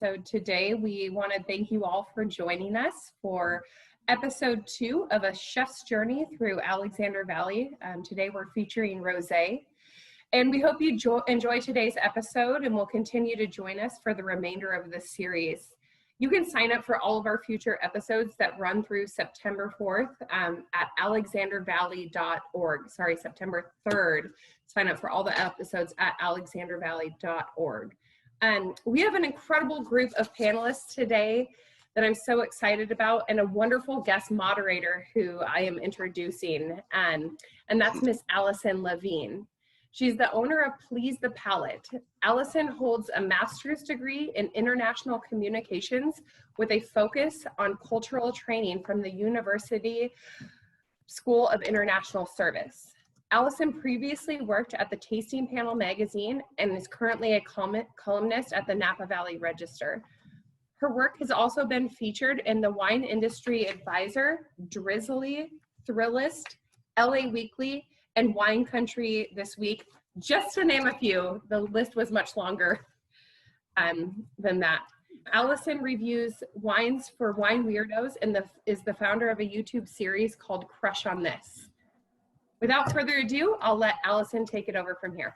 So today we want to thank you all for joining us for episode 2 of a chef's journey through Alexander Valley. Today we're featuring rosé. And we hope you enjoy today's episode and will continue to join us for the remainder of this series. You can sign up for all of our future episodes that run through September 4th at alexandervalley.org. Sorry, September 3rd. Sign up for all the episodes at alexandervalley.org. We have an incredible group of panelists today that I'm so excited about, and a wonderful guest moderator who I am introducing, and that's Miss Allison Levine. She's the owner of Please the Palate. Allison holds a master's degree in international communications with a focus on cultural training from the University School of International Service. Allison previously worked at the Tasting Panel magazine and is currently a columnist at the Napa Valley Register. Her work has also been featured in the Wine Industry Advisor, Drizzly, Thrillist, LA Weekly, and Wine Country This Week, just to name a few. The list was much longer than that. Allison reviews wines for wine weirdos and is the founder of a YouTube series called Crush on This. Without further ado, I'll let Allison take it over from here.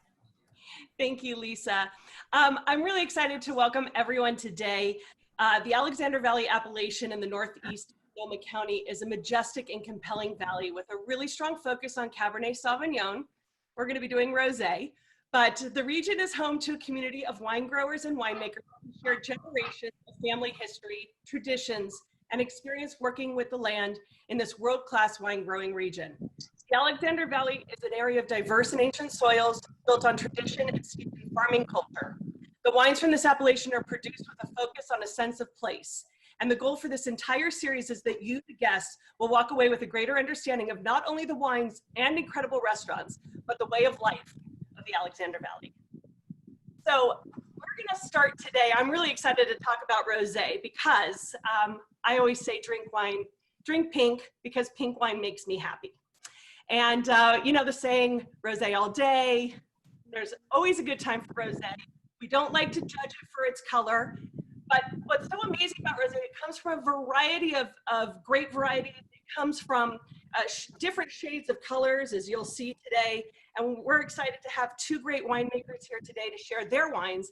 Thank you, Lisa. I'm really excited to welcome everyone today. The Alexander Valley appellation in the northeast of Sonoma County is a majestic and compelling valley with a really strong focus on Cabernet Sauvignon. We're going to be doing rosé, but the region is home to a community of wine growers and winemakers who share generations of family history, traditions, and experience working with the land in this world-class wine growing region. The Alexander Valley is an area of diverse and ancient soils built on tradition and steeped in farming culture. The wines from this appellation are produced with a focus on a sense of place. And the goal for this entire series is that you, the guests, will walk away with a greater understanding of not only the wines and incredible restaurants, but the way of life of the Alexander Valley. So we're gonna start today. I'm really excited to talk about rosé because I always say drink wine, drink pink, because pink wine makes me happy. And you know the saying, rosé all day. There's always a good time for rosé. We don't like to judge it for its color, but what's so amazing about rosé, it comes from a variety of grape varieties. It comes from different shades of colors, as you'll see today. And we're excited to have two great winemakers here today to share their wines.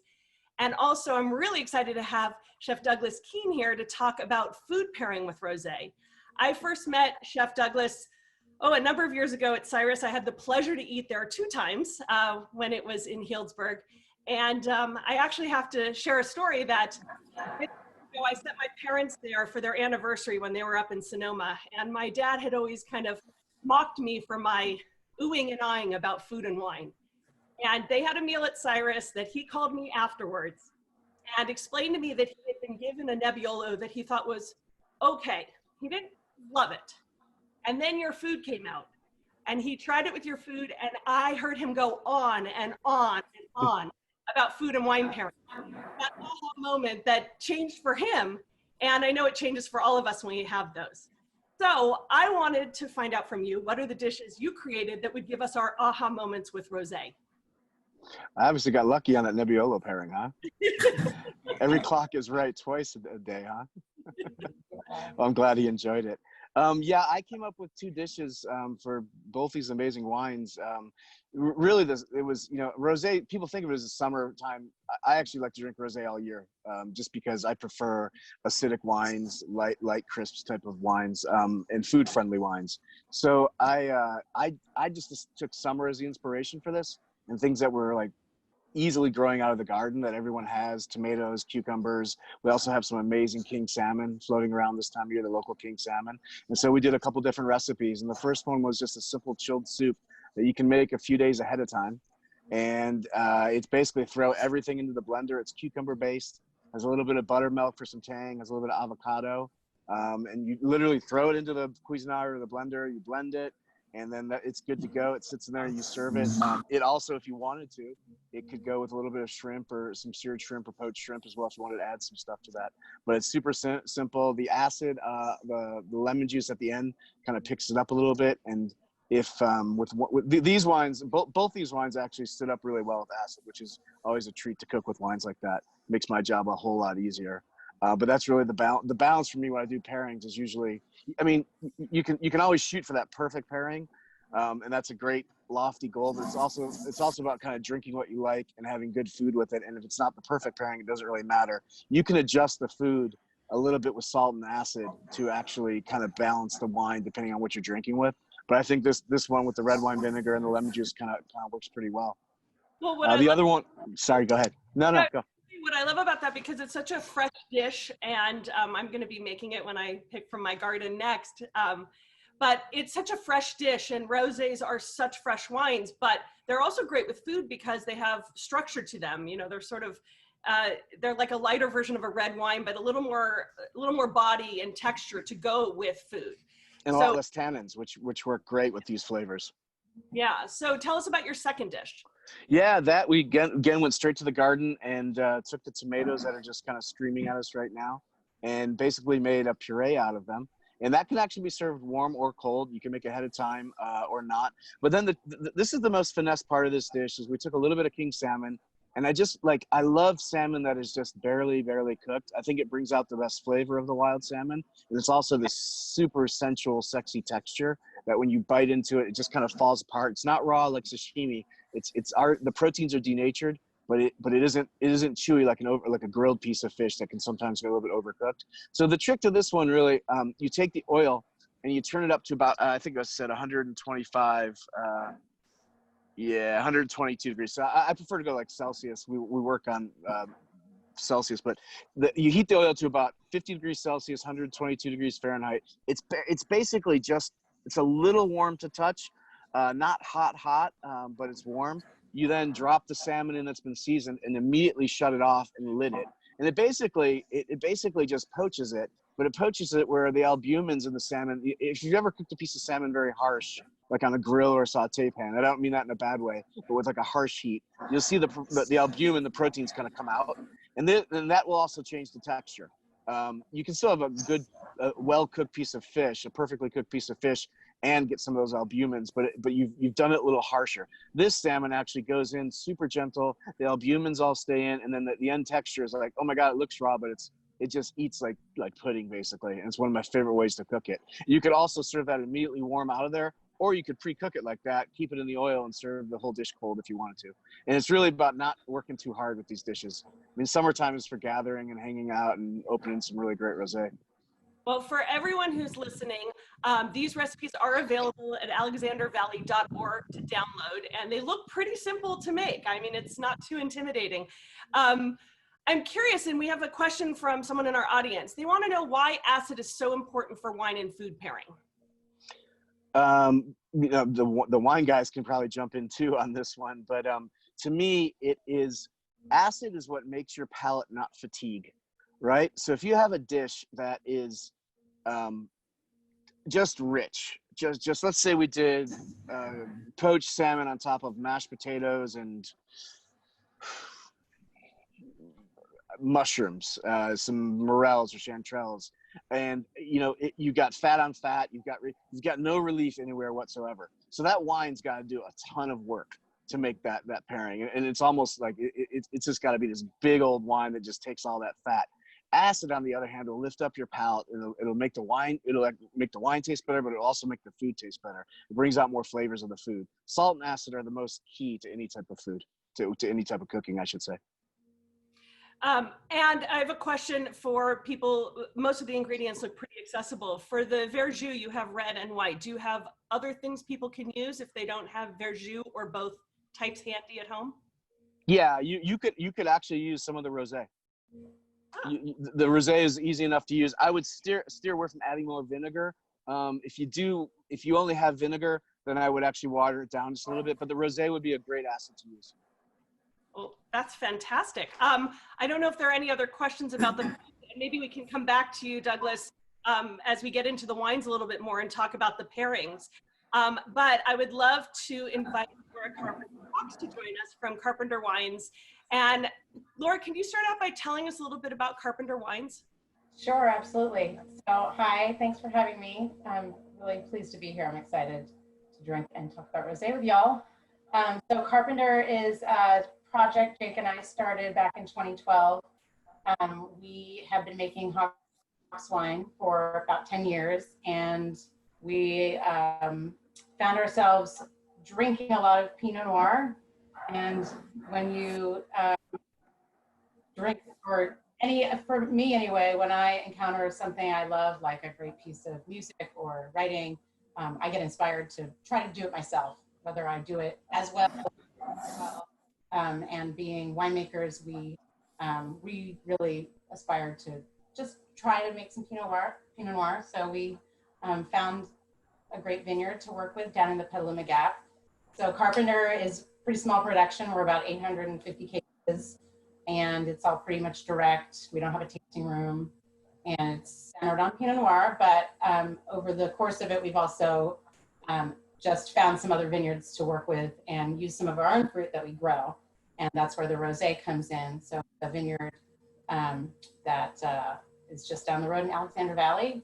And also, I'm really excited to have Chef Douglas Keane here to talk about food pairing with rosé. I first met Chef Douglas a number of years ago at CYRUS. I had the pleasure to eat there 2 times when it was in Healdsburg. And I actually have to share a story that I sent my parents there for their anniversary when they were up in Sonoma. And my dad had always kind of mocked me for my oohing and ahhing about food and wine. And they had a meal at CYRUS that he called me afterwards and explained to me that he had been given a Nebbiolo that he thought was okay. He didn't love it. And then your food came out and he tried it with your food, and I heard him go on and on and on about food and wine pairing. That aha moment that changed for him, and I know it changes for all of us when we have those. So I wanted to find out from you, what are the dishes you created that would give us our aha moments with rosé? I obviously got lucky on that Nebbiolo pairing, huh? Every clock is right twice a day, huh? Well, I'm glad he enjoyed it. Yeah, I came up with 2 dishes for both these amazing wines. Really, it was, you know, rosé, people think of it as a summertime. I actually like to drink rosé all year, just because I prefer acidic wines, light crisps type of wines, and food-friendly wines. So I just took summer as the inspiration for this, and things that were like easily growing out of the garden that everyone has: tomatoes, cucumbers. We also have some amazing king salmon floating around this time of year, the local king salmon. And so we did a couple different recipes. And the first one was just a simple chilled soup that you can make a few days ahead of time. And it's basically throw everything into the blender. It's cucumber based, has a little bit of buttermilk for some tang, has a little bit of avocado. And you literally throw it into the Cuisinart or the blender, you blend it, and then it's good to go. It sits in there and you serve it. It also, if you wanted to, it could go with a little bit of shrimp or some seared shrimp or poached shrimp as well if you wanted to add some stuff to that. But it's super simple. The acid, the lemon juice at the end kind of picks it up a little bit, and if these wines, both these wines actually stood up really well with acid, which is always a treat to cook with wines like that. Makes my job a whole lot easier. But that's really the balance for me when I do pairings is usually, I mean, you can always shoot for that perfect pairing, and that's a great lofty goal. But it's also about kind of drinking what you like and having good food with it. And if it's not the perfect pairing, it doesn't really matter. You can adjust the food a little bit with salt and acid to actually kind of balance the wine depending on what you're drinking with. But I think this one with the red wine vinegar and the lemon juice kind of works pretty well. Well, the other one, sorry, go ahead. No, go. What I love about that, because it's such a fresh dish, and I'm going to be making it when I pick from my garden next, but it's such a fresh dish, and rosés are such fresh wines, but they're also great with food because they have structure to them. You know, they're sort of, they're like a lighter version of a red wine, but a little more body and texture to go with food. And a lot less tannins, which work great with these flavors. Yeah, so tell us about your second dish. Yeah, that we again went straight to the garden and took the tomatoes that are just kind of streaming at us right now and basically made a puree out of them. And that can actually be served warm or cold. You can make it ahead of time or not. But then this is the most finesse part of this dish is we took a little bit of king salmon. And I love salmon that is just barely cooked. I think it brings out the best flavor of the wild salmon. And it's also this super sensual, sexy texture that when you bite into it, it just kind of falls apart. It's not raw like sashimi. The proteins are denatured, but it isn't chewy like a grilled piece of fish that can sometimes get a little bit overcooked. So the trick to this one really, you take the oil and you turn it up to about I think I said 125. 122 degrees. So I prefer to go like Celsius. We work on Celsius, but you heat the oil to about 50 degrees Celsius, 122 degrees Fahrenheit. It's basically it's a little warm to touch, not hot, but it's warm. You then drop the salmon in that's been seasoned and immediately shut it off and lid it. And it basically just poaches it, but it poaches it where the albumins in the salmon, if you've ever cooked a piece of salmon very harsh, like on a grill or a saute pan, I don't mean that in a bad way, but with like a harsh heat, you'll see the albumin, the proteins kind of come out. And then that will also change the texture. You can still have a good, well-cooked piece of fish, a perfectly cooked piece of fish, and get some of those albumins, but you've done it a little harsher. This salmon actually goes in super gentle. The albumins all stay in, and then the end texture is like, oh my God, it looks raw, but it just eats like pudding basically. And it's one of my favorite ways to cook it. You could also serve that immediately warm out of there, or you could pre-cook it like that, keep it in the oil and serve the whole dish cold if you wanted to. And it's really about not working too hard with these dishes. I mean, summertime is for gathering and hanging out and opening some really great rosé. Well, for everyone who's listening, these recipes are available at alexandervalley.org to download, and they look pretty simple to make. I mean, it's not too intimidating. I'm curious, and we have a question from someone in our audience. They want to know why acid is so important for wine and food pairing. You know, the wine guys can probably jump in too on this one, but to me, acid is what makes your palate not fatigue. Right? So if you have a dish that is just rich, just let's say we did poached salmon on top of mashed potatoes and mushrooms, some morels or chanterelles, and you know you got fat on fat, you've got no relief anywhere whatsoever. So that wine's got to do a ton of work to make that pairing, and it's almost like it's just got to be this big old wine that just takes all that fat. Acid, on the other hand, will lift up your palate. It'll make the wine. It'll make the wine taste better, but it'll also make the food taste better. It brings out more flavors of the food. Salt and acid are the most key to any type of food, to any type of cooking, I should say. And I have a question for people. Most of the ingredients look pretty accessible. For the verjus, you have red and white. Do you have other things people can use if they don't have verjus or both types handy at home? Yeah, you could actually use some of the rosé. The rosé is easy enough to use. I would steer away from adding more vinegar. If you only have vinegar, then I would actually water it down just a little bit. But the rosé would be a great acid to use. Well, that's fantastic. I don't know if there are any other questions about them. Maybe we can come back to you, Douglas, as we get into the wines a little bit more and talk about the pairings. But I would love to invite Laura Carpenter Hawkes to join us from Carpenter Wines. And Laura, can you start out by telling us a little bit about Carpenter Wines? Sure, absolutely. So hi, thanks for having me. I'm really pleased to be here. I'm excited to to drink and talk about rosé with y'all. So Carpenter is a project Jake and I started back in 2012. We have been making Hawkes wine for about 10 years, and we found ourselves drinking a lot of Pinot Noir. And when you drink, for me anyway, when I encounter something I love, like a great piece of music or writing, I get inspired to try to do it myself, whether I do it as well. And being winemakers, we really aspire to just try to make some Pinot Noir. So we found a great vineyard to work with down in the Petaluma Gap. So Carpenter is pretty small production. We're about 850 cases, and it's all pretty much direct. We don't have a tasting room, and it's centered on Pinot Noir. But over the course of it, we've also just found some other vineyards to work with and use some of our own fruit that we grow. And that's where the rosé comes in. So the vineyard that is just down the road in Alexander Valley.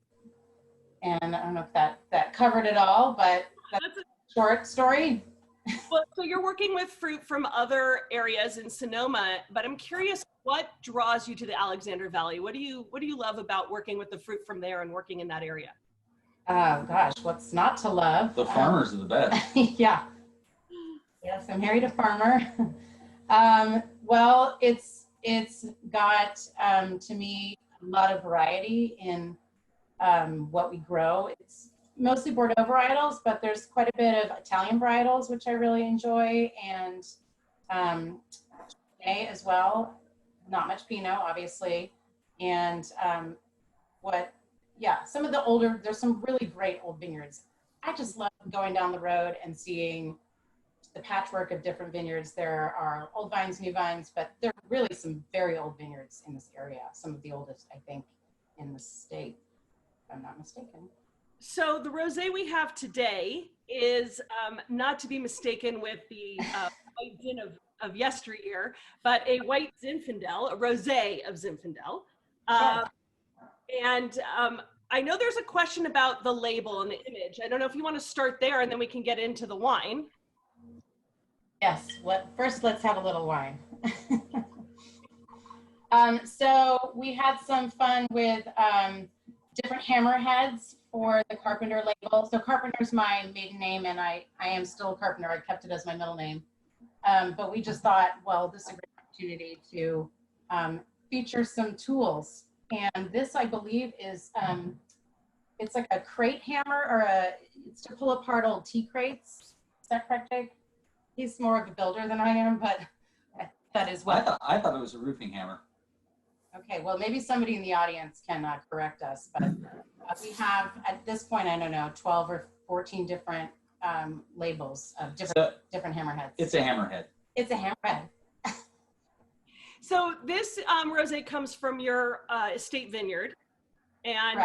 And I don't know if that covered it all, but that's a short story. Well, so you're working with fruit from other areas in Sonoma, but I'm curious, what draws you to the Alexander Valley? What do you love about working with the fruit from there and working in that area? Oh gosh, what's not to love? The farmers are the best. Yeah. Yes, I'm married a farmer. Well, it's got to me a lot of variety in what we grow. It's mostly Bordeaux varietals, but there's quite a bit of Italian varietals, which I really enjoy, and Chardonnay as well. Not much Pinot, obviously, and some of the older. There's some really great old vineyards. I just love going down the road and seeing the patchwork of different vineyards. There are old vines, new vines, but there are really some very old vineyards in this area. Some of the oldest, I think, in the state, if I'm not mistaken. So the rosé we have today is not to be mistaken with the white zin of yesteryear, but a white Zinfandel, a rosé of Zinfandel. And I know there's a question about the label and the image. I don't know if you want to start there and then we can get into the wine. Yes, first let's have a little wine. So we had some fun with different hammerheads for the Carpenter label. So Carpenter's my maiden name, and I am still Carpenter. I kept it as my middle name. But we just thought, well, this is a great opportunity to feature some tools. And this, I believe, is it's like a crate hammer, or it's to pull apart old tea crates. Is that correct, Jake? He's more of a builder than I am, but that is what I thought it was a roofing hammer. Okay, well, maybe somebody in the audience can correct us, but we have, at this point, I don't know, 12 or 14 different labels of different hammerheads. It's a hammerhead. It's a hammerhead. So this rosé comes from your estate vineyard, and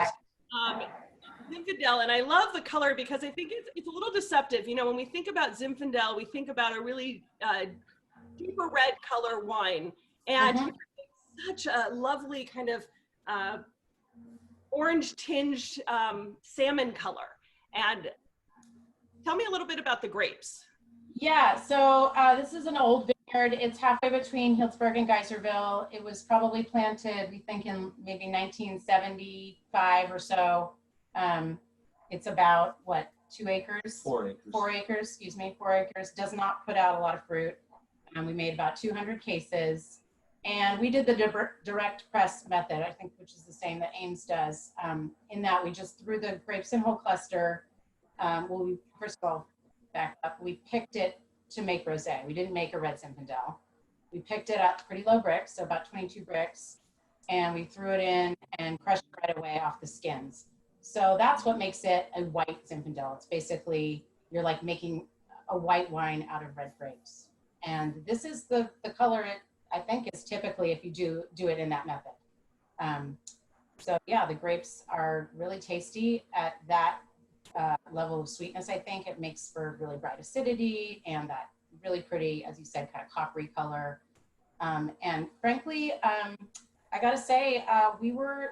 Zinfandel, and I love the color because I think it's a little deceptive. You know, when we think about Zinfandel, we think about a really deeper red color wine, and it's such a lovely kind of orange tinged salmon color. And tell me a little bit about the grapes. Yeah, so this is an old vineyard. It's halfway between Healdsburg and Geyserville. It was probably planted, we think, in maybe 1975 or so. It's about, what, 2 acres? 4 acres. 4 acres, excuse me, 4 acres. Does not put out a lot of fruit. We made about 200 cases. And we did the direct press method, I think, which is the same that Ames does, in that we just threw the grapes in whole cluster. Well, we, first of all, back up, we picked it to make rosé. We didn't make a red Zinfandel. We picked it up pretty low bricks, so about 22 bricks, and we threw it in and crushed it right away off the skins. So that's what makes it a white Zinfandel. It's basically, you're like making a white wine out of red grapes. And this is the color it, I think, is typically if you do it in that method. So yeah, the grapes are really tasty at that level of sweetness. I think it makes for really bright acidity and that really pretty, as you said, kind of coppery color. And frankly, I gotta say, we were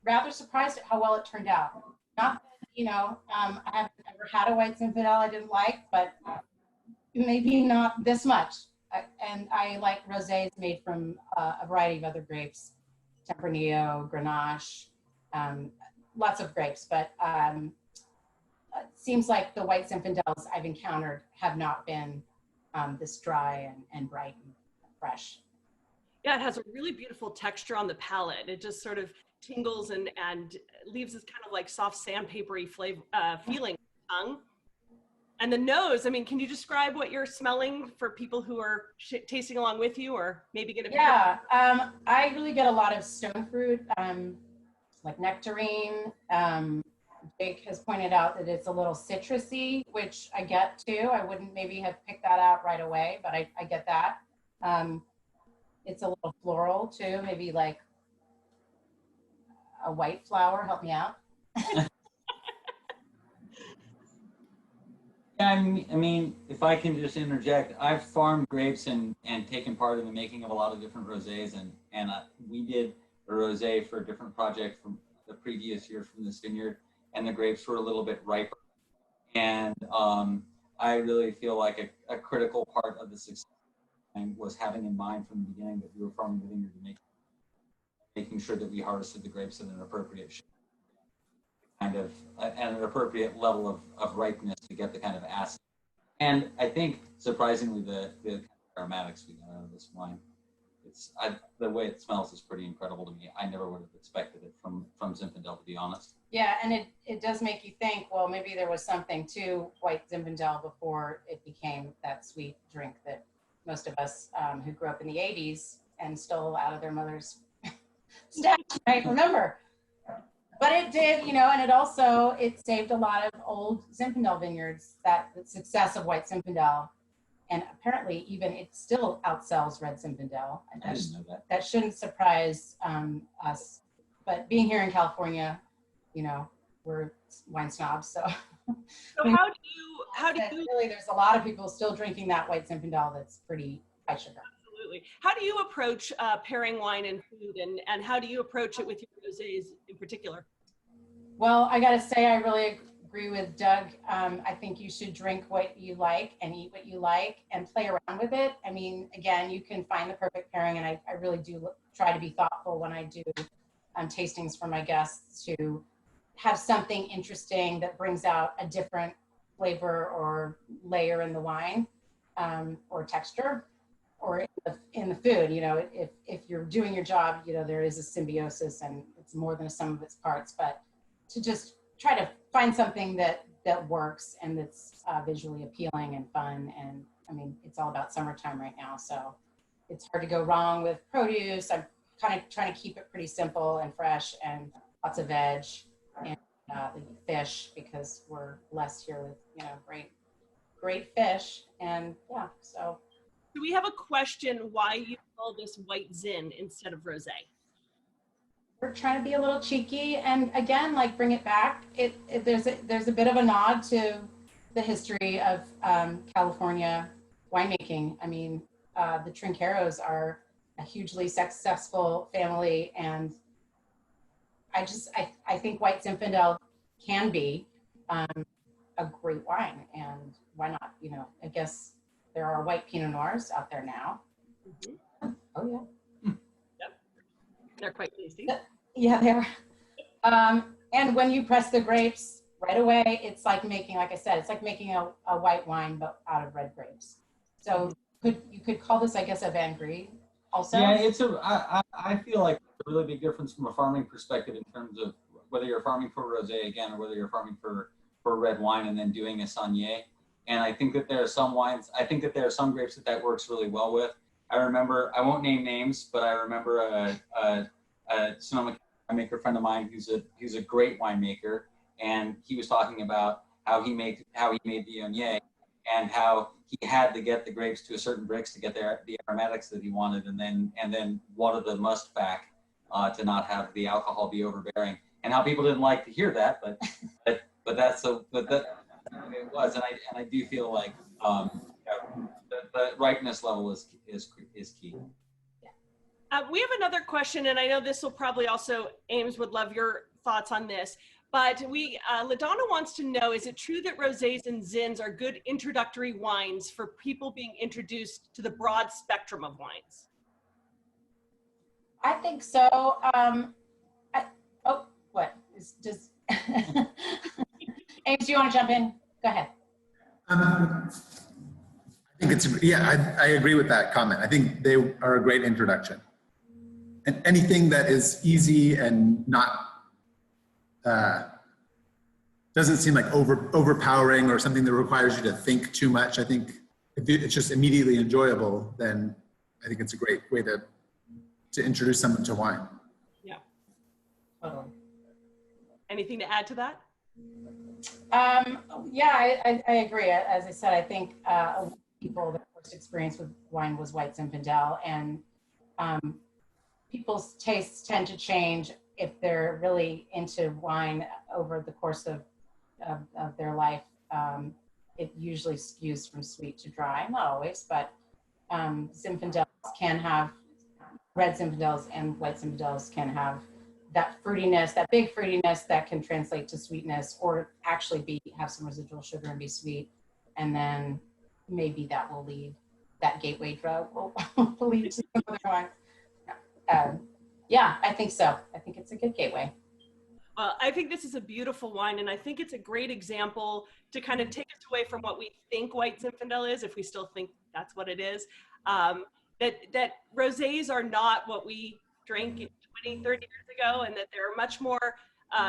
rather surprised at how well it turned out. Not that you know, I haven't ever had a white Zinfandel I didn't like, but maybe not this much. And I like rosés made from a variety of other grapes, Tempranillo, Grenache, lots of grapes, but it seems like the white Zinfandels I've encountered have not been this dry and bright and fresh. Yeah, it has a really beautiful texture on the palate. It just sort of tingles and leaves this kind of like soft sandpapery flavor feeling in the tongue. And the nose, I mean, can you describe what you're smelling for people who are tasting along with you, or maybe going to? Yeah, I really get a lot of stone fruit, like nectarine. Jake has pointed out that it's a little citrusy, which I get too. I wouldn't maybe have picked that out right away, but I get that. It's a little floral too, maybe like a white flower. Help me out. Yeah, I mean, if I can just interject, I've farmed grapes and taken part in the making of a lot of different rosés, and we did a rosé for a different project from the previous year from this vineyard, and the grapes were a little bit riper. And I really feel like a critical part of the success was having in mind from the beginning that we were farming the vineyard to making sure that we harvested the grapes at an appropriate shape, kind of at an appropriate level of ripeness to get the kind of acid. And I think surprisingly the aromatics we got out of this wine, the way it smells is pretty incredible to me. I never would have expected it from Zinfandel, to be honest. Yeah, and it does make you think, well, maybe there was something to white Zinfandel before it became that sweet drink that most of us who grew up in the 80s and stole out of their mother's stash might remember. But it did, you know, and it saved a lot of old Zinfandel vineyards, the success of white Zinfandel. And apparently even it still outsells red Zinfandel. I didn't know that. That shouldn't surprise us. But being here in California, you know, we're wine snobs, so. So how do you really, there's a lot of people still drinking that white Zinfandel that's pretty high sugar. Absolutely. How do you approach pairing wine and food, and how do you approach it with your rosés in particular? Well, I got to say, I really agree with Doug. I think you should drink what you like and eat what you like and play around with it. I mean, again, you can find the perfect pairing, and I really do try to be thoughtful when I do tastings for my guests to have something interesting that brings out a different flavor or layer in the wine, or texture, or in the food. You know, if you're doing your job, you know, there is a symbiosis and it's more than a sum of its parts, but to just try to find something that works and that's visually appealing and fun. And I mean, it's all about summertime right now, so it's hard to go wrong with produce. I'm kind of trying to keep it pretty simple and fresh, and lots of veg and fish, because we're blessed here with, you know, great fish. And yeah, so. Do we have a question why you call this white Zin instead of rosé? We're trying to be a little cheeky, and again, like, bring it back. There's a bit of a nod to the history of California winemaking. I mean, the Trinqueros are a hugely successful family, and I think white Zinfandel can be a great wine, and why not? You know, I guess there are white Pinot Noirs out there now. Mm-hmm. Oh yeah. Yep. They're quite tasty. Yeah, they are. And when you press the grapes right away, it's like making, like I said, it's like making a white wine, but out of red grapes. So you could call this, I guess, a Van Gris also. Yeah, I feel like it's a really big difference from a farming perspective in terms of whether you're farming for rosé again, or whether you're farming for red wine and then doing a Saunier. And I think that there are some wines, I think that there are some grapes that works really well with. I remember, I won't name names, but I remember a Sonoma winemaker friend of mine who's a great winemaker, and he was talking about how he made the Viognier, and how he had to get the grapes to a certain brix to get the aromatics that he wanted, and then water the must back to not have the alcohol be overbearing, and how people didn't like to hear that, but that it was, and I do feel like the ripeness level is key. We have another question, and I know this will probably also, Ames would love your thoughts on this. But LaDonna wants to know, is it true that rosés and zins are good introductory wines for people being introduced to the broad spectrum of wines? I think so. Ames, do you want to jump in? Go ahead. I think I agree with that comment. I think they are a great introduction. And anything that is easy and not, doesn't seem like overpowering or something that requires you to think too much. I think if it's just immediately enjoyable, then I think it's a great way to introduce someone to wine. Yeah. Totally. Anything to add to that? Yeah, I agree. As I said, I think people, their first experience with wine was White Zinfandel, and people's tastes tend to change if they're really into wine over the course of their life. It usually skews from sweet to dry, not always, but Zinfandels can have, red Zinfandels and white Zinfandels can have that fruitiness, that big fruitiness that can translate to sweetness, or actually have some residual sugar and be sweet. And then maybe that will lead, that gateway drug will lead to some other wine. Yeah, I think so. I think it's a good gateway. Well, I think this is a beautiful wine, and I think it's a great example to kind of take us away from what we think White Zinfandel is, if we still think that's what it is. That rosés are not what we drank 20, 30 years ago, and that they're much more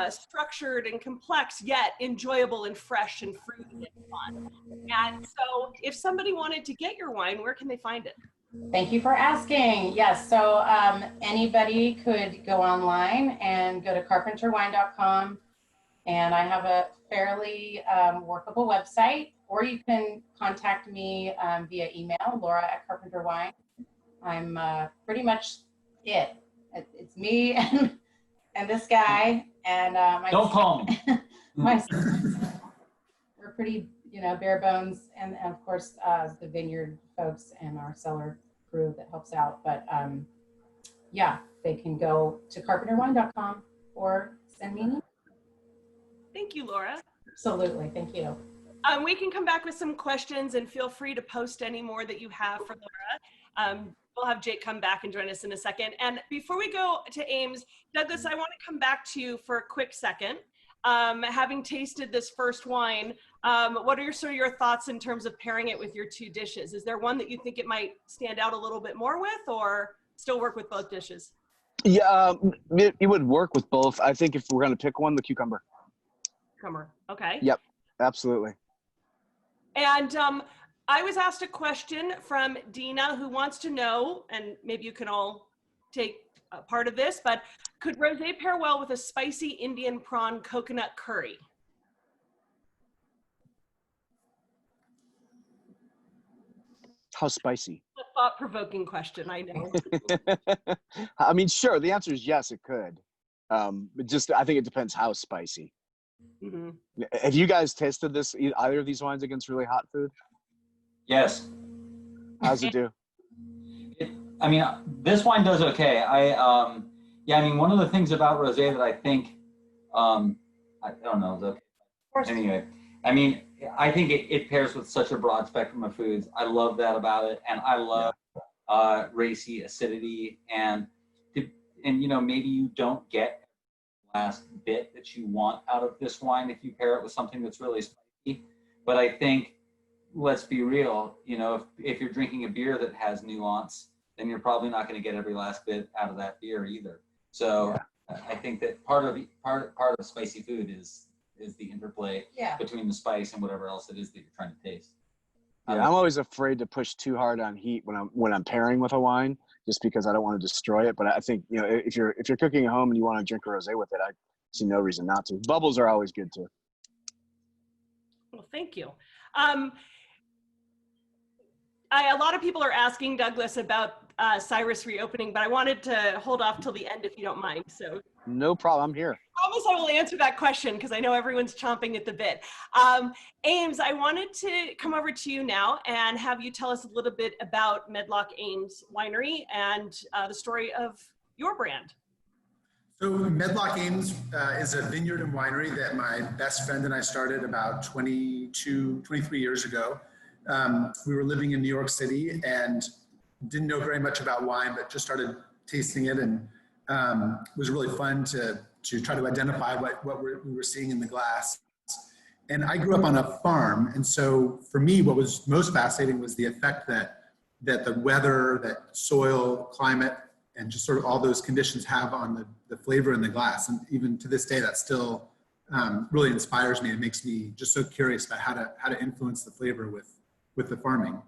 structured and complex, yet enjoyable and fresh and fruity and fun. And so if somebody wanted to get your wine, where can they find it? Thank you for asking. Yes, so anybody could go online and go to carpenterwine.com, and I have a fairly workable website, or you can contact me via email, Laura@CarpenterWine. I'm pretty much it. It's me and this guy, and don't call me. We're pretty, bare bones, and of course the vineyard folks and our cellar crew that helps out. But yeah, they can go to carpenterwine.com or send me an email. Thank you, Laura. Absolutely, thank you. We can come back with some questions, and feel free to post any more that you have for Laura. We'll have Jake come back and join us in a second. And before we go to Ames, Douglas, I want to come back to you for a quick second. Having tasted this first wine, what are sort of your thoughts in terms of pairing it with your two dishes? Is there one that you think it might stand out a little bit more with, or still work with both dishes? Yeah, it would work with both. I think if we're going to pick one, the cucumber. Cucumber, okay. Yep, absolutely. And I was asked a question from Dina, who wants to know, and maybe you can all take a part of this, but could rosé pair well with a spicy Indian prawn coconut curry? How spicy? A thought-provoking question, I know. I mean, sure, the answer is yes, it could. But I think it depends how spicy. Mm-hmm. Have you guys tasted either of these wines against really hot food? Yes. How's it do? I mean, this wine does okay. One of the things about rosé that I think, I don't know, okay. Anyway, I think it pairs with such a broad spectrum of foods. I love that about it, and I love racy acidity, and maybe you don't get the last bit that you want out of this wine if you pair it with something that's really spicy. But I think, let's be real, if you're drinking a beer that has nuance, then you're probably not going to get every last bit out of that beer either. So I think that part of spicy food is the interplay between the spice and whatever else it is that you're trying to taste. Yeah, I'm always afraid to push too hard on heat when I'm pairing with a wine, just because I don't want to destroy it. But I think if you're cooking at home and you want to drink a rosé with it, I see no reason not to. Bubbles are always good too. Well, thank you. A lot of people are asking Douglas about CYRUS reopening, but I wanted to hold off till the end if you don't mind. So no problem, I'm here. I promise I will answer that question because I know everyone's chomping at the bit. Ames, I wanted to come over to you now and have you tell us a little bit about Medlock Ames Winery and the story of your brand. So Medlock Ames is a vineyard and winery that my best friend and I started about 23 years ago. We were living in New York City and didn't know very much about wine, but just started tasting it, and it was really fun to try to identify what we were seeing in the glass. And I grew up on a farm, and so for me, what was most fascinating was the effect that the weather, that soil, climate, and just sort of all those conditions have on the flavor in the glass. And even to this day, that still really inspires me. It makes me just so curious about how to influence the flavor with the farming.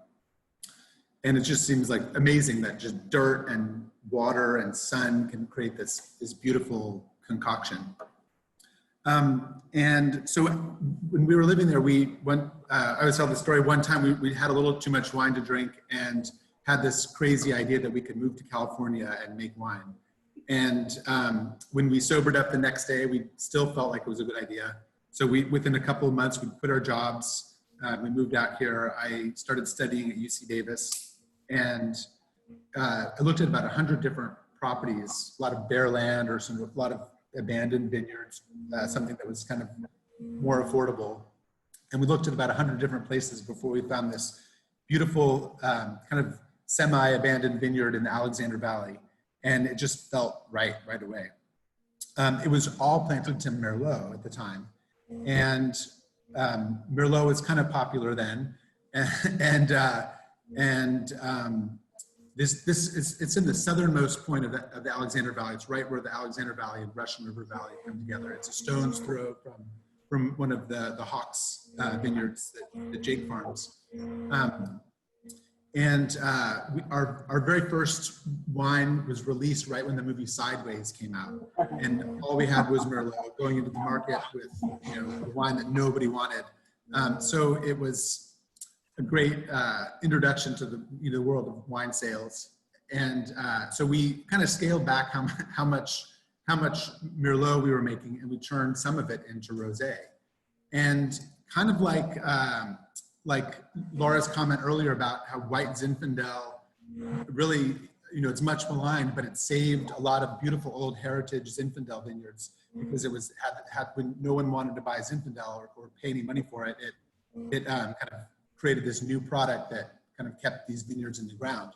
And it just seems like amazing that just dirt and water and sun can create this beautiful concoction. And so when we were living there, I always tell the story, one time we had a little too much wine to drink and had this crazy idea that we could move to California and make wine. And when we sobered up the next day, we still felt like it was a good idea. So within a couple of months, we quit our jobs. We moved out here. I started studying at UC Davis, and I looked at about 100 different properties, a lot of bare land or a lot of abandoned vineyards, something that was kind of more affordable. And we looked at about 100 different places before we found this beautiful kind of semi-abandoned vineyard in the Alexander Valley. And it just felt right away. It was all planted to Merlot at the time. And Merlot was kind of popular then. It's in the southernmost point of the Alexander Valley. It's right where the Alexander Valley and Russian River Valley come together. It's a stone's throw from one of the Hawkes vineyards that Jake farms. Our very first wine was released right when the movie Sideways came out, and all we had was Merlot going into the market with a wine that nobody wanted. So it was a great introduction to the world of wine sales, and so we kind of scaled back how much Merlot we were making, and we turned some of it into rosé. And kind of like Laura's comment earlier about how white Zinfandel really, it's much maligned, but it saved a lot of beautiful old heritage Zinfandel vineyards because it was when no one wanted to buy Zinfandel or pay any money for it. It kind of created this new product that kind of kept these vineyards in the ground.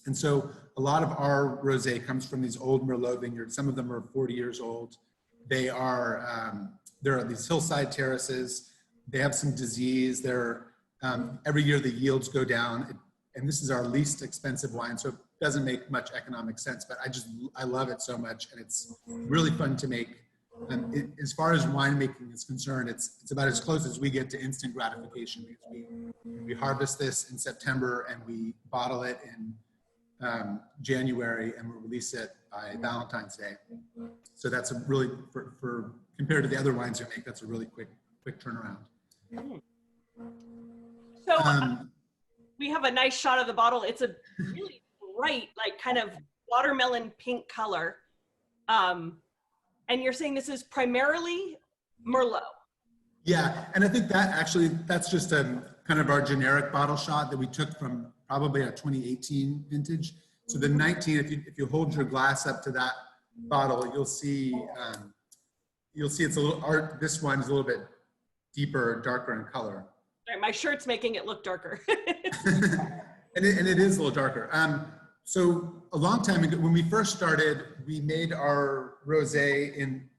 And so a lot of our rosé comes from these old Merlot vineyards. Some of them are 40 years old. There are these hillside terraces. They have some disease. Every year the yields go down, and this is our least expensive wine, so it doesn't make much economic sense, but I love it so much, and it's really fun to make. As far as winemaking is concerned, it's about as close as we get to instant gratification, because we harvest this in September and we bottle it in January, and we release it by Valentine's Day. So that's a really, for compared to the other wines we make, that's a really quick turnaround. So we have a nice shot of the bottle. It's a really bright, like kind of watermelon pink color. And you're saying this is primarily Merlot. Yeah, and I think that's just a kind of our generic bottle shot that we took from probably a 2018 vintage. So the 19, if you hold your glass up to that bottle, you'll see it's a little, this one is a little bit deeper, darker in color. Right, my shirt's making it look darker. and it is a little darker. So a long time ago, when we first started, we made our rosé in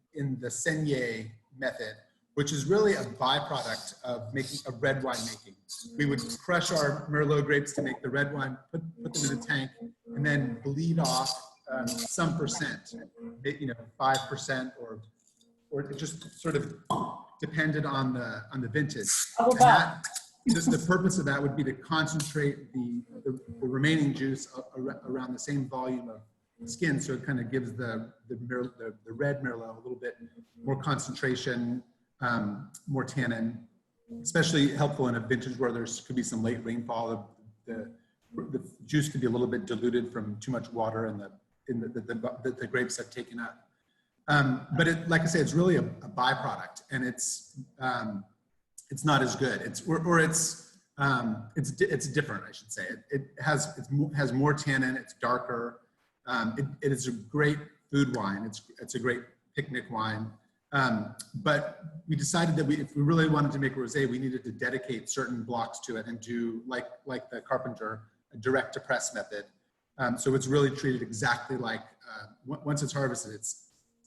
the saignée method, which is really a byproduct of making a red wine making. We would crush our Merlot grapes to make the red wine, put them in a tank, and then bleed off some percent, 5%, or it just sort of depended on the vintage. The purpose of that would be to concentrate the remaining juice around the same volume of skin, so it kind of gives the red Merlot a little bit more concentration, more tannin, especially helpful in a vintage where could be some late rainfall. The juice could be a little bit diluted from too much water and the grapes have taken up. But like I say, it's really a byproduct, and it's not as good. It's different, I should say. It has more tannin. It's darker. It is a great food wine. It's a great picnic wine. But we decided that if we really wanted to make a rosé, we needed to dedicate certain blocks to it and do, like the Carpenter, a direct to press method. So it's really treated exactly like, once it's harvested,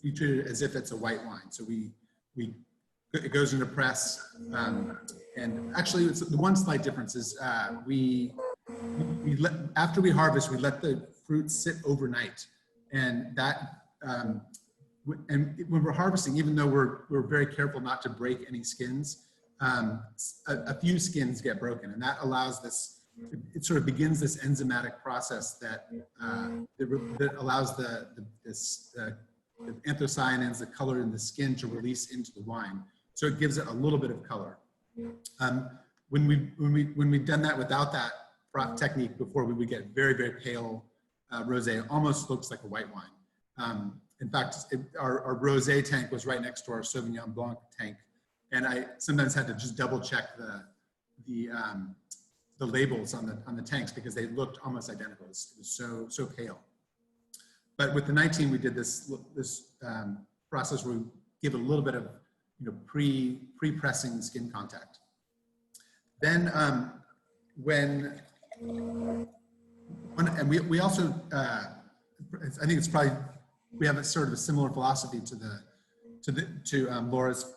you treat it as if it's a white wine. So it goes into press, and actually the one slight difference is after we harvest, we let the fruit sit overnight, and that and when we're harvesting, even though we're very careful not to break any skins, a few skins get broken, and that allows this. It sort of begins this enzymatic process that allows the anthocyanins, the color in the skin, to release into the wine. So it gives it a little bit of color. When we've done that without that technique before, we would get very, very pale rosé. It almost looks like a white wine. In fact, our rosé tank was right next to our Sauvignon Blanc tank, and I sometimes had to just double check the labels on the tanks because they looked almost identical. It was so pale. But with the 19, we did this process where we give a little bit of pre-pressing skin contact. Then and we also I think it's probably, we have a sort of a similar philosophy to Laura's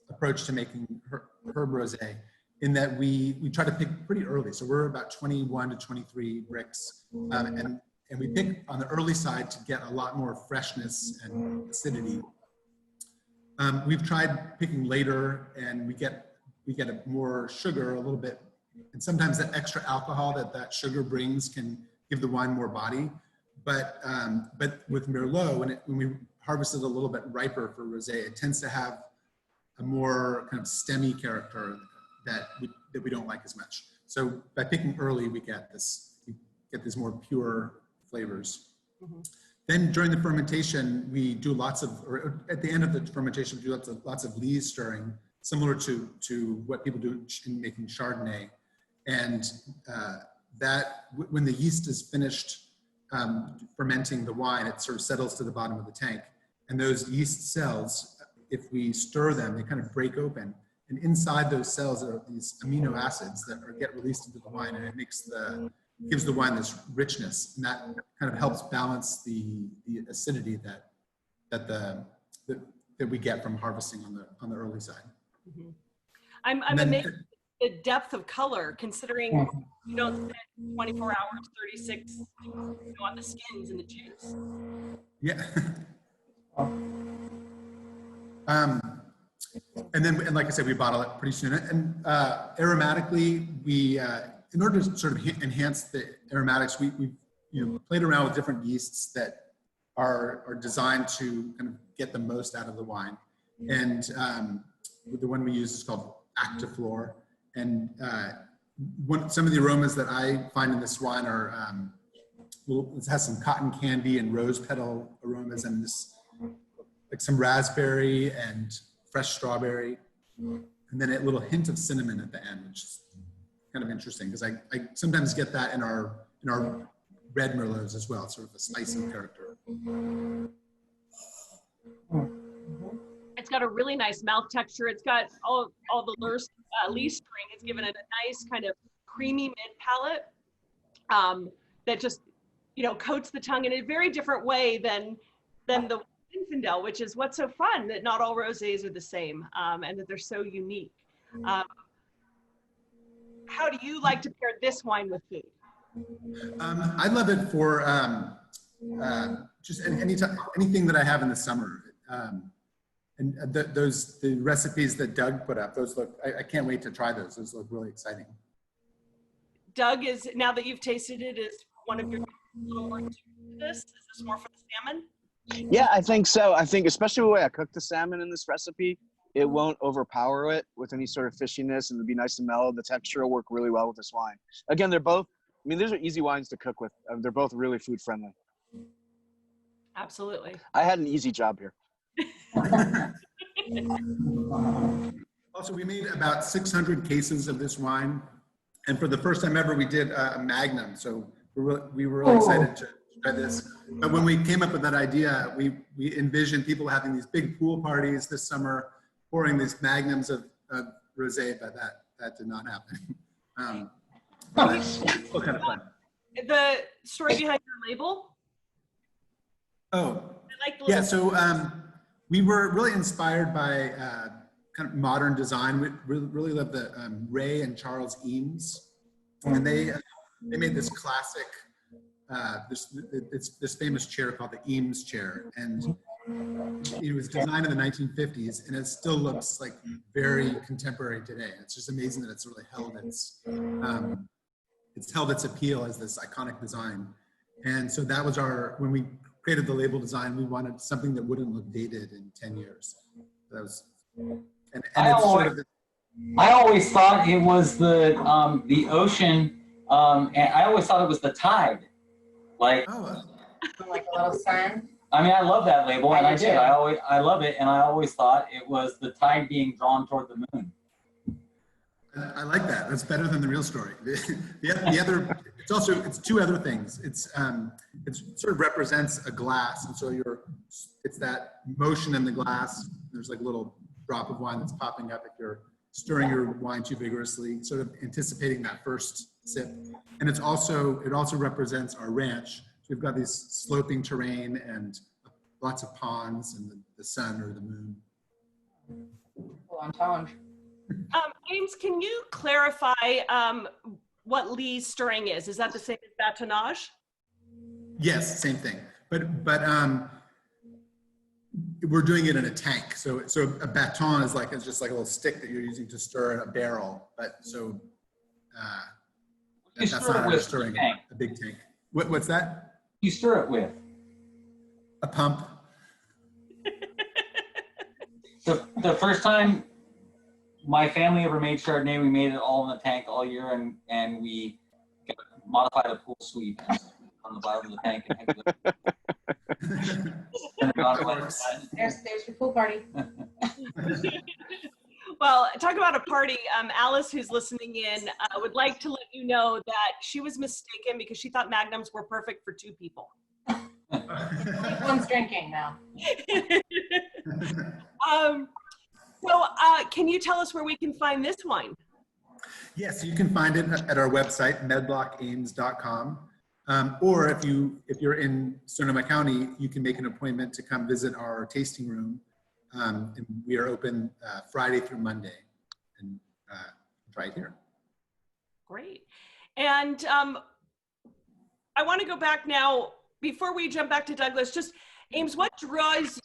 approach to making her rosé, in that we try to pick pretty early. So we're about 21 to 23 bricks, and we pick on the early side to get a lot more freshness and acidity. We've tried picking later, and we get more sugar a little bit, and sometimes that extra alcohol that sugar brings can give the wine more body. But with Merlot, when we harvest it a little bit riper for rosé, it tends to have a more kind of stemmy character that we don't like as much. So by picking early, we get these more pure flavors. Mm-hmm. Then during the fermentation, we do or at the end of the fermentation, we do lots of lees stirring, similar to what people do in making Chardonnay. And that when the yeast is finished fermenting the wine, it sort of settles to the bottom of the tank. And those yeast cells, if we stir them, they kind of break open. And inside those cells are these amino acids that get released into the wine, and it gives the wine this richness, and that kind of helps balance the acidity that we get from harvesting on the early side. Mm-hmm. I'm amazed at the depth of color, considering you don't sit 24 hours, 36 on the skins and the juice. Yeah. And like I said, we bottle it pretty soon. And aromatically, in order to sort of enhance the aromatics, we played around with different yeasts that are designed to kind of get the most out of the wine. And the one we use is called Actiflor. And some of the aromas that I find in this wine are, it has some cotton candy and rose petal aromas, and like some raspberry and fresh strawberry, and then a little hint of cinnamon at the end, which is kind of interesting because I sometimes get that in our red Merlots as well, sort of a spicy character. It's got a really nice mouth texture. It's got all the lee string. It's given it a nice kind of creamy mid palate that just coats the tongue in a very different way than the Zinfandel, which is what's so fun, that not all rosés are the same, and that they're so unique. How do you like to pair this wine with food? I love it for just anything that I have in the summer. And the recipes that Doug put up, those look, I can't wait to try those. Those look really exciting. Doug, now that you've tasted it, is one of your little more to this? Is this more for the salmon? Yeah, I think so. I think especially the way I cook the salmon in this recipe, it won't overpower it with any sort of fishiness, and it'll be nice and mellow. The texture will work really well with this wine. Again, they're both, these are easy wines to cook with. They're both really food friendly. Absolutely. I had an easy job here. Also, we made about 600 cases of this wine, and for the first time ever, we did a magnum. So we were really excited to enjoy this. But when we came up with that idea, we envisioned people having these big pool parties this summer, pouring these magnums of rosé, but that did not happen. Still kind of fun. The story behind your label? Oh, I like the yeah. So we were really inspired by kind of modern design. We really love the Ray and Charles Eames, and they made this classic, this famous chair called the Eames chair, and it was designed in the 1950s, and it still looks like very contemporary today. It's just amazing that it's really held its appeal as this iconic design. And so that was when we created the label design, we wanted something that wouldn't look dated in 10 years. That was, I always thought it was the ocean, and I always thought it was the tide. Like, like a little sun. I mean, I love that label, and I did. I love it, and I always thought it was the tide being drawn toward the moon. I like that. That's better than the real story. The other, it's two other things. It sort of represents a glass, and so it's that motion in the glass. There's like a little drop of wine that's popping up if you're stirring your wine too vigorously, sort of anticipating that first sip. And it also represents our ranch. So we've got this sloping terrain and lots of ponds and the sun or the moon. Full entendre. Ames, can you clarify what Lee's stirring is? Is that the same as batonnage? Yes, same thing. But we're doing it in a tank. So a baton is just like a little stick that you're using to stir in a barrel. But so that's not how we're stirring a big tank. What's that? You stir it with a pump. The first time my family ever made Chardonnay, we made it all in the tank all year, and we modified a pool suite on the bottom of the tank. There's your pool party. Well, talk about a party. Alice, who's listening in, would like to let you know that she was mistaken because she thought magnums were perfect for 2 people. One's drinking now. So can you tell us where we can find this wine? Yes, you can find it at our website, medlockames.com. Or if you're in Sonoma County, you can make an appointment to come visit our tasting room. And we are open Friday through Monday, and try it here. Great. And I want to go back now, before we jump back to Douglas, just Ames, what draws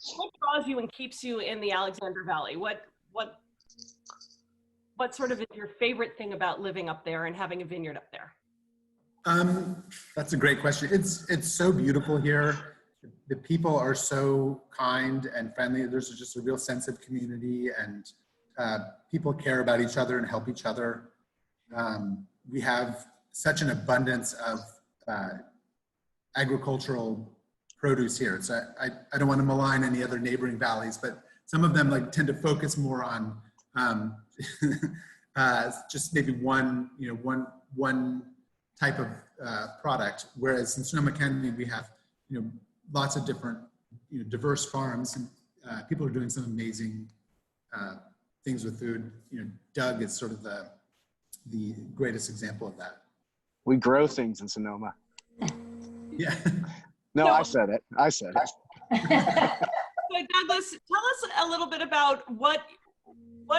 you and keeps you in the Alexander Valley? What sort of is your favorite thing about living up there and having a vineyard up there? That's a great question. It's so beautiful here. The people are so kind and friendly. There's just a real sense of community, and people care about each other and help each other. We have such an abundance of agricultural produce here. So I don't want to malign any other neighboring valleys, but some of them tend to focus more on just maybe one type of product. Whereas in Sonoma County, we have lots of different diverse farms, and people are doing some amazing things with food. Doug is sort of the greatest example of that. We grow things in Sonoma. Yeah. No, I said it. But Douglas, tell us a little bit about what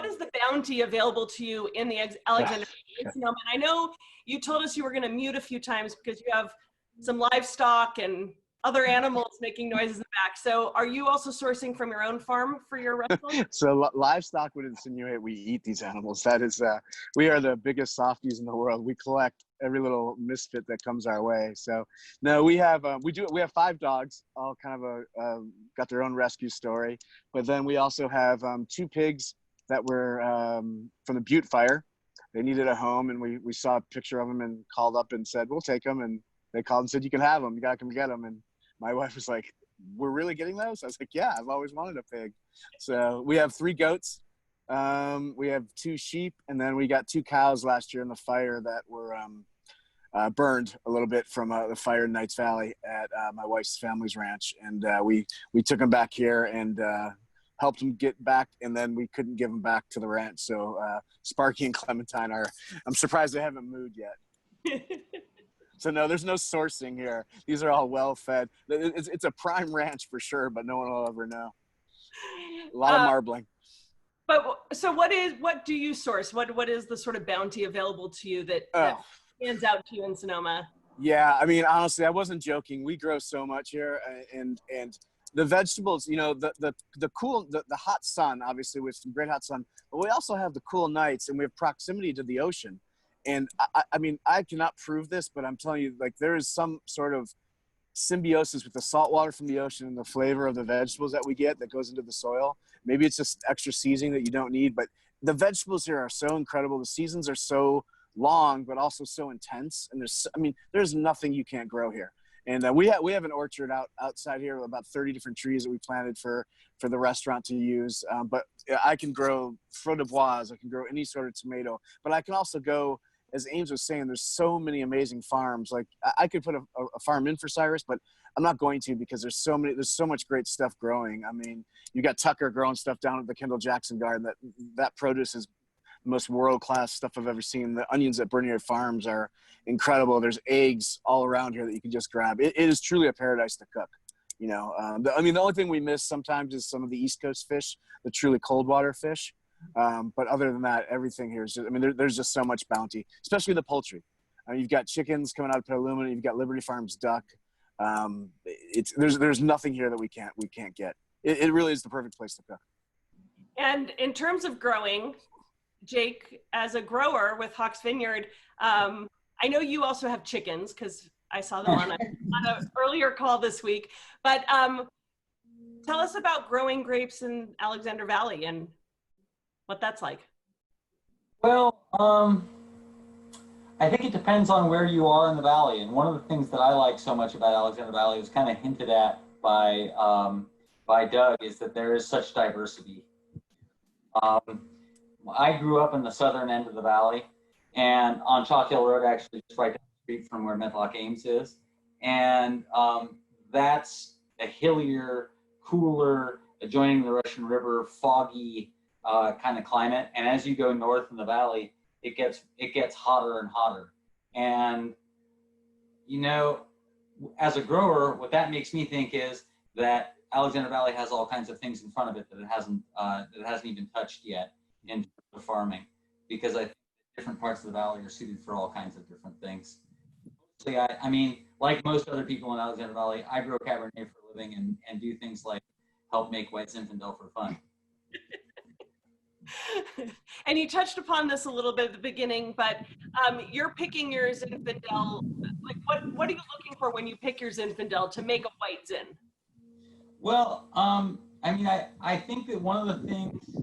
is the bounty available to you in the Alexander Valley? And I know you told us you were going to mute a few times because you have some livestock and other animals making noises in the back. So are you also sourcing from your own farm for your restaurant? So livestock would insinuate we eat these animals. That is, we are the biggest softies in the world. We collect every little misfit that comes our way. So no, we have 5 dogs, all kind of got their own rescue story. But then we also have 2 pigs that were from the Butte fire. They needed a home, and we saw a picture of them and called up and said, we'll take them. And they called and said, you can have them. You got to come get them. And my wife was like, we're really getting those? I was like, yeah, I've always wanted a pig. So we have 3 goats. We have 2 sheep, and then we got 2 cows last year in the fire that were burned a little bit from the fire in Knights Valley at my wife's family's ranch. And we took them back here and helped them get back, and then we couldn't give them back to the ranch. So Sparky and Clementine I'm surprised they haven't moved yet. So no, there's no sourcing here. These are all well-fed. It's a prime ranch for sure, but no one will ever know. A lot of marbling. But so what do you source? What is the sort of bounty available to you that stands out to you in Sonoma? Yeah, I mean, honestly, I wasn't joking. We grow so much here, and the vegetables, you know, the hot sun, obviously, with some great hot sun, but we also have the cool nights, and we have proximity to the ocean. And I mean, I cannot prove this, but I'm telling you, like, there is some sort of symbiosis with the salt water from the ocean and the flavor of the vegetables that we get that goes into the soil. Maybe it's just extra seasoning that you don't need, but the vegetables here are so incredible. The seasons are so long, but also so intense. And there's nothing you can't grow here. And we have an orchard outside here with about 30 different trees that we planted for the restaurant to use. But I can grow fro de bois, I can grow any sort of tomato, but I can also go, as Ames was saying, there's so many amazing farms. Like I could put a farm in for CYRUS, but I'm not going to, because there's so much great stuff growing. I mean, you got Tucker growing stuff down at the Kendall Jackson Garden. That produce is the most world-class stuff I've ever seen. The onions at Bernier Farms are incredible. There's eggs all around here that you can just grab. It is truly a paradise to cook. You know, the only thing we miss sometimes is some of the East Coast fish, the truly cold water fish. But other than that, everything here is just, there's just so much bounty, especially the poultry. You've got chickens coming out of Petaluma, you've got Liberty Farms duck. There's nothing here that we can't get. It really is the perfect place to cook. And in terms of growing, Jake, as a grower with Hawkes Vineyard, I know you also have chickens, because I saw them on an earlier call this week. But tell us about growing grapes in Alexander Valley and what that's like. Well, I think it depends on where you are in the valley. And one of the things that I like so much about Alexander Valley, was kind of hinted at by Doug, is that there is such diversity. I grew up in the southern end of the valley, and on Chalk Hill Road, actually just right down the street from where Medlock Ames is. And that's a hillier, cooler, adjoining the Russian River, foggy kind of climate. And as you go north in the valley, it gets hotter and hotter. And, you know, as a grower, what that makes me think is that Alexander Valley has all kinds of things in front of it that it hasn't even touched yet in terms of farming, because I think different parts of the valley are suited for all kinds of different things. So I mean, like most other people in Alexander Valley, I grow Cabernet for a living and do things like help make White Zinfandel for fun. And you touched upon this a little bit at the beginning, but you're picking your Zinfandel. Like, what are you looking for when you pick your Zinfandel to make a white Zin? Well, I mean, I think that one of the things,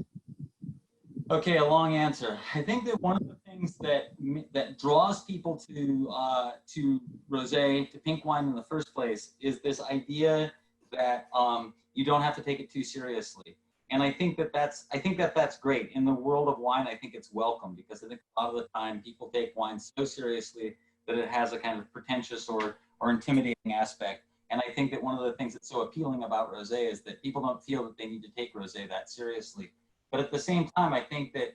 okay, a long answer. I think that one of the things that draws people to rosé, to pink wine in the first place, is this idea that you don't have to take it too seriously. And I think that that's great. In the world of wine, I think it's welcome, because I think a lot of the time people take wine so seriously that it has a kind of pretentious or intimidating aspect. And I think that one of the things that's so appealing about rosé is that people don't feel that they need to take rosé that seriously. But at the same time, I think that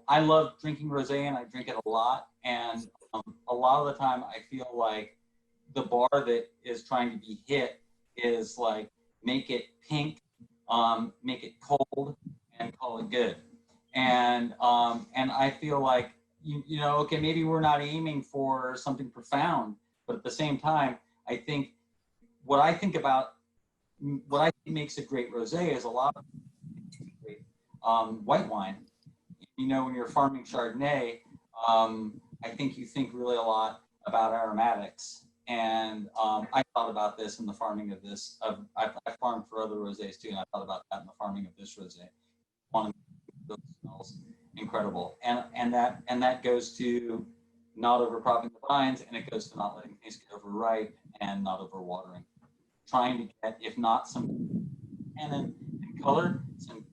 I love drinking rosé, and I drink it a lot. And a lot of the time I feel like the bar that is trying to be hit is like, make it pink, make it cold, and call it good. And I feel like, you know, okay, maybe we're not aiming for something profound, but at the same time, I think what I think makes a great rosé is a lot of great white wine. You know, when you're farming Chardonnay, I think you think really a lot about aromatics. And I thought about this in the farming of this. I farmed for other rosés too, and I thought about that in the farming of this rosé. One of those smells incredible, and that goes to not overpropping the vines, and it goes to not letting things get overripe and not overwatering. Trying to get, if not some tannin and color,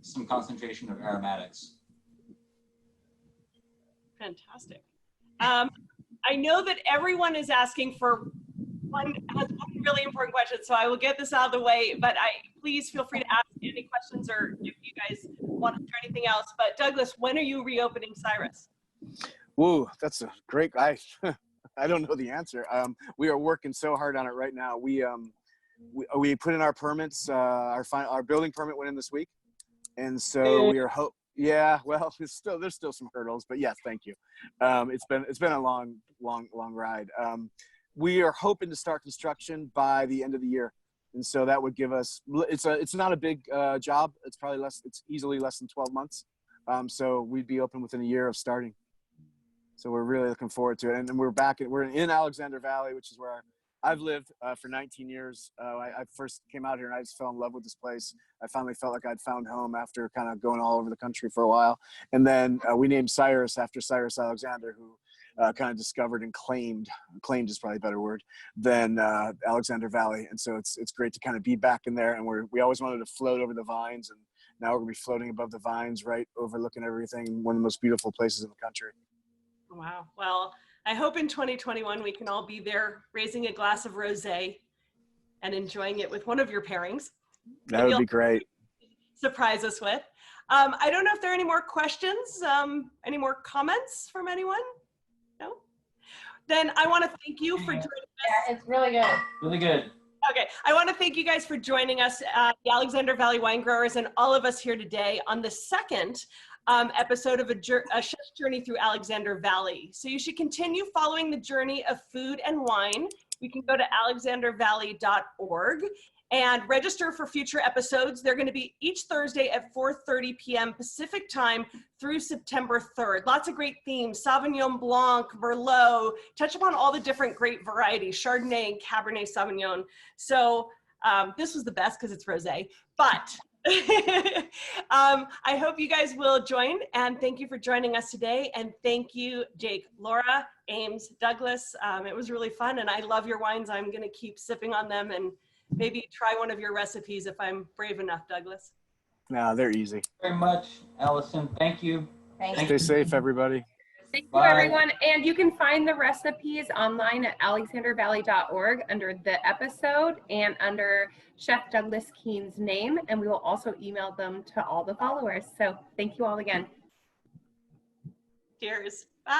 some concentration of aromatics. Fantastic. I know that everyone is asking for one really important question, so I will get this out of the way, but please feel free to ask any questions or if you guys want to share anything else. But Douglas, when are you reopening CYRUS? Whoa, that's a great, I don't know the answer. We are working so hard on it right now. We put in our permits, our building permit went in this week. And so we are yeah, well, there's still some hurdles, but yes, thank you. It's been a long ride. We are hoping to start construction by the end of the year. And so that would give us, it's not a big job. It's probably it's easily less than 12 months. So we'd be open within a year of starting. So we're really looking forward to it. And we're in Alexander Valley, which is where I've lived for 19 years. I first came out here and I just fell in love with this place. I finally felt like I'd found home after kind of going all over the country for a while. And then we named CYRUS after Cyrus Alexander, who kind of discovered and claimed is probably a better word, than Alexander Valley. And so it's great to kind of be back in there. And we always wanted to float over the vines. And now we're gonna be floating above the vines, right overlooking everything. One of the most beautiful places in the country. Wow. Well, I hope in 2021 we can all be there raising a glass of rosé and enjoying it with one of your pairings. That would be great. Surprise us with. I don't know if there are any more questions, any more comments from anyone? No? Then I want to thank you for joining us. Yeah, it's really good. Really good. Okay, I want to thank you guys for joining us, the Alexander Valley wine growers and all of us here today on the second episode of a chef's journey through Alexander Valley. So you should continue following the journey of food and wine. You can go to alexandervalley.org and register for future episodes. They're going to be each Thursday at 4:30 p.m. Pacific time through September 3rd. Lots of great themes: Sauvignon Blanc, Merlot, touch upon all the different grape varieties, Chardonnay and Cabernet Sauvignon. So this was the best because it's rosé, but I hope you guys will join, and thank you for joining us today. And thank you, Jake, Laura, Ames, Douglas. It was really fun, and I love your wines. I'm going to keep sipping on them and maybe try one of your recipes if I'm brave enough, Douglas. No, they're easy. Very much, Allison. Thank you. Stay safe, everybody. Thank you, everyone. And you can find the recipes online at alexandervalley.org under the episode and under Chef Douglas Keane's name. And we will also email them to all the followers. So thank you all again. Cheers.